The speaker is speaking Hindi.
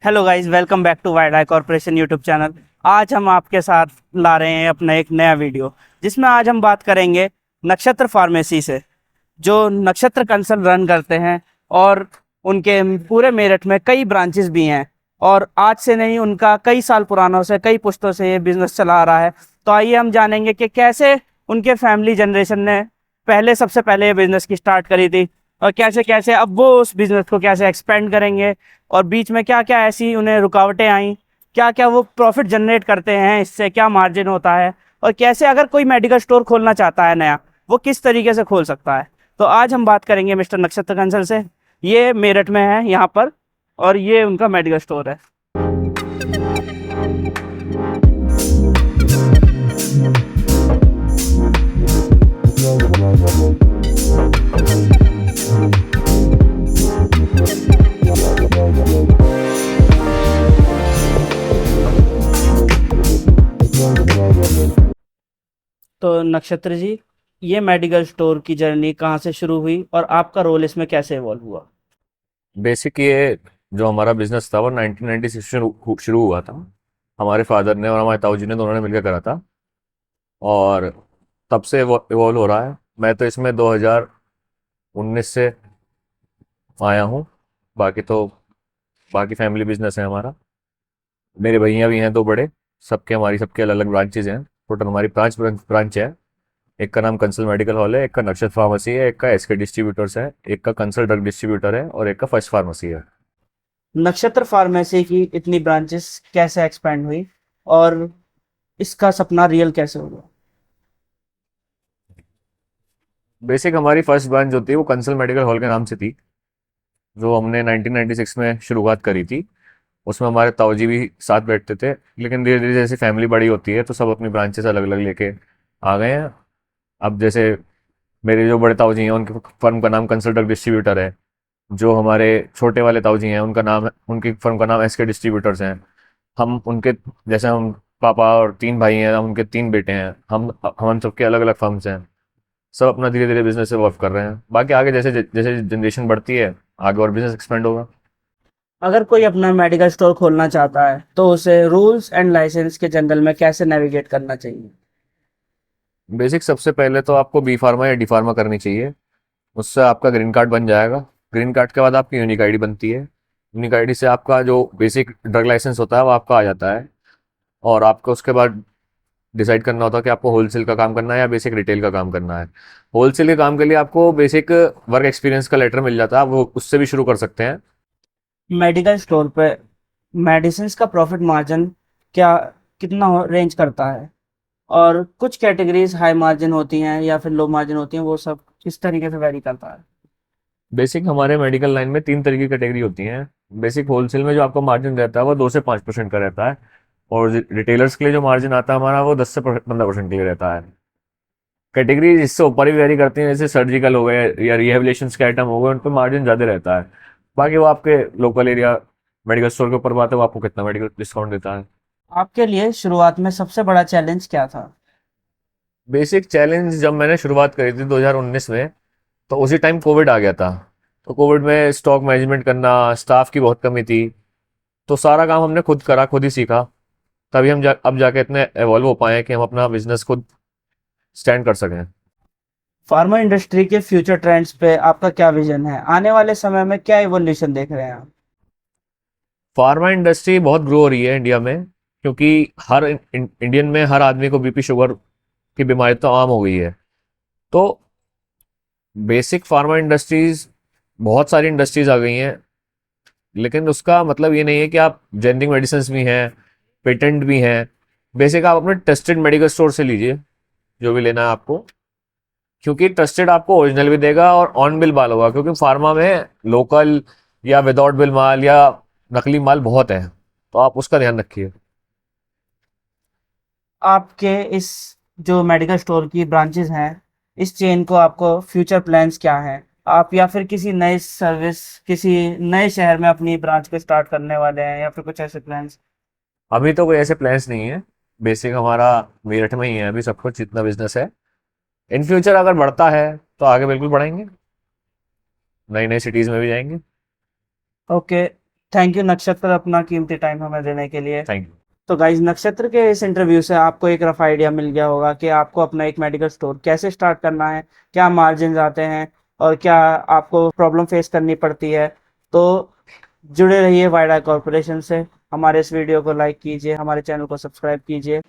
Hello guys, welcome back to Wide Eye Corporation YouTube channel. आज हम आपके साथ ला रहे हैं अपना एक नया वीडियो, जिसमें आज हम बात करेंगे नक्षत्र फार्मेसी से, जो नक्षत्र कंसल्ट रन करते हैं। और उनके पूरे मेरठ में कई ब्रांचेस भी हैं, और आज से नहीं, उनका कई साल पुरानों से, कई पुश्तों से ये बिजनेस चला आ रहा है। तो आइए हम जानेंगे कि कैसे उनके फैमिली जनरेशन ने सबसे पहले ये बिजनेस की स्टार्ट करी थी, और कैसे कैसे अब वो उस बिजनेस को कैसे एक्सपेंड करेंगे, और बीच में क्या क्या ऐसी उन्हें रुकावटें आई, क्या क्या वो प्रॉफिट जनरेट करते हैं, इससे क्या मार्जिन होता है, और कैसे अगर कोई मेडिकल स्टोर खोलना चाहता है नया, वो किस तरीके से खोल सकता है। तो आज हम बात करेंगे मिस्टर नक्षत्र कंसल से। ये मेरठ में है यहाँ पर, और ये उनका मेडिकल स्टोर है। तो नक्षत्र जी, ये मेडिकल स्टोर की जर्नी कहाँ से शुरू हुई और आपका रोल इसमें कैसे इवॉल्व हुआ? बेसिक ये जो हमारा बिजनेस था वो 1996 से शुरू हुआ था। हमारे फादर ने और हमारे ताऊजी ने दोनों ने मिलकर करा था और तब से इवॉल्व हो रहा है। मैं तो इसमें 2019 से आया हूँ। बाकी तो बाकी फैमिली बिजनेस है हमारा। मेरे भैया भी हैं दो बड़े। सबके अलग अलग ब्रांचेज हैं। टोटल हमारी पांच ब्रांच है। एक का नाम कंसल मेडिकल हॉल है, एक का नक्षत्र फार्मेसी है, एक का एसके डिस्ट्रीब्यूटर्स है, एक का कंसल ड्रग डिस्ट्रीब्यूटर है और एक का फर्स्ट फार्मेसी है। नक्षत्र फार्मेसी की इतनी ब्रांचेस कैसे एक्सपेंड हुई, और इसका सपना रियल कैसे हुआ? बेसिक हमारी फर्स्ट ब्रांच जो थी वो कंसल मेडिकल हॉल के नाम से थी, जो हमने 1996 में शुरुआत करी थी। उसमें हमारे ताऊजी भी साथ बैठते थे, लेकिन धीरे धीरे जैसे फैमिली बड़ी होती है तो सब अपनी ब्रांचेस अलग अलग लेके आ गए हैं। अब जैसे मेरे जो बड़े ताऊजी हैं उनके फर्म का नाम कंसल्टेंट डिस्ट्रीब्यूटर है। जो हमारे छोटे वाले ताऊजी हैं उनकी फर्म का नाम एसके डिस्ट्रीब्यूटर्स हैं। हम उनके जैसे हम पापा और तीन भाई हैं, हम उनके तीन बेटे हैं। हम सबके अलग अलग फर्म्स हैं। सब अपना धीरे धीरे बिजनेस से वर्क कर रहे हैं। बाकी आगे जैसे जैसे जनरेशन बढ़ती है आगे और बिजनेस एक्सपेंड होगा। अगर कोई अपना मेडिकल स्टोर खोलना चाहता है तो उसे रूल्स एंड लाइसेंस के जंगल में कैसे नेविगेट करना चाहिए? बेसिक सबसे पहले तो आपको बी फार्मा या डी फार्मा करनी चाहिए। उससे आपका ग्रीन कार्ड बन जाएगा। ग्रीन कार्ड के बाद आपकी यूनिक आईडी बनती है। यूनिक आईडी से आपका जो बेसिक ड्रग लाइसेंस होता है वो आपका आ जाता है। और आपको उसके बाद डिसाइड करना होता है कि आपको होलसेल का काम करना है या बेसिक रिटेल का काम करना है। होलसेल के काम के लिए आपको बेसिक वर्क एक्सपीरियंस का लेटर मिल जाता है, आप वो उससे भी शुरू कर सकते हैं। मेडिकल स्टोर पे मेडिसिन का प्रॉफिट मार्जिन क्या कितना रेंज करता है, और कुछ कैटेगरीज हाई मार्जिन होती हैं या फिर लो मार्जिन होती हैं, वो सब किस तरीके से वैरी करता है? बेसिक हमारे मेडिकल लाइन में तीन तरीके की कैटेगरी होती हैं। बेसिक होलसेल में जो आपका मार्जिन रहता है वो 2 से 5% का रहता है। और रिटेलर्स के लिए जो मार्जिन आता है हमारा वो 10 से 15% के लिए रहता है। कैटेगरी इससे ऊपर ही वेरी करती हैं, जैसे सर्जिकल हो गए या रिहेबिलिटेशन के आइटम हो गए, उन पर मार्जिन ज़्यादा रहता है। बाकी वो आपके लोकल एरिया मेडिकल स्टोर के ऊपर बात है, वो आपको कितना मेडिकल डिस्काउंट देता है। आपके लिए शुरुआत में सबसे बड़ा चैलेंज क्या था? बेसिक चैलेंज जब मैंने शुरुआत करी थी 2019 में, तो उसी टाइम कोविड आ गया था। तो कोविड में स्टॉक मैनेजमेंट करना, स्टाफ की बहुत कमी थी। तो सारा काम हमने खुद करा, खुद ही सीखा। तभी अब जाके इतने एवॉल्व हो पाए हैं कि हम अपना बिजनेस खुद स्टैंड कर सकें। फार्मा इंडस्ट्री के फ्यूचर ट्रेंड्स पे आपका क्या विजन है? आने वाले समय में क्या इवोल्यूशन देख रहे हैं आप? फार्मा इंडस्ट्री बहुत ग्रो हो रही है इंडिया में, क्योंकि इंडियन में हर आदमी को बीपी शुगर की बीमारी तो आम हो गई है। तो बेसिक फार्मा इंडस्ट्रीज, बहुत सारी इंडस्ट्रीज आ गई हैं। लेकिन उसका मतलब ये नहीं है कि आप जेनरिक मेडिसिन भी हैं, पेटेंट भी हैं। बेसिक आप अपने ट्रस्टेड मेडिकल स्टोर से लीजिए जो भी लेना है आपको, क्योंकि ट्रस्टेड आपको ओरिजिनल भी देगा और ऑन बिल माल होगा। क्योंकि फार्मा में लोकल या विदाउट बिल माल या नकली माल बहुत है, तो आप उसका ध्यान रखिए। आपके इस जो मेडिकल स्टोर की ब्रांचेस हैं, इस चेन को आपको फ्यूचर प्लान्स क्या हैं? आप या फिर किसी नई सर्विस, किसी नए शहर में अपनी ब्रांच को स्टार्ट करने वाले हैं, या फिर कुछ ऐसे प्लान्स? अभी तो कोई ऐसे प्लान्स नहीं है। बेसिक हमारा मेरठ में ही है अभी सब कुछ, जितना बिजनेस है। इन फ्यूचर अगर बढ़ता है तो आगे बिल्कुल बढ़ाएंगे, नई नई सिटीज में भी जाएंगे। ओके। थैंक यू नक्षत्र, अपना कीमती टाइम हमें देने के लिए। Thank you. तो गाइज, नक्षत्र के इस इंटरव्यू से आपको एक रफ आइडिया मिल गया होगा कि आपको अपना एक मेडिकल स्टोर कैसे स्टार्ट करना है, क्या मार्जिन आते हैं और क्या आपको प्रॉब्लम फेस करनी पड़ती है। तो जुड़े रहिए वाइडा कॉरपोरेशन से। हमारे इस वीडियो को लाइक कीजिए, हमारे चैनल को सब्सक्राइब कीजिए।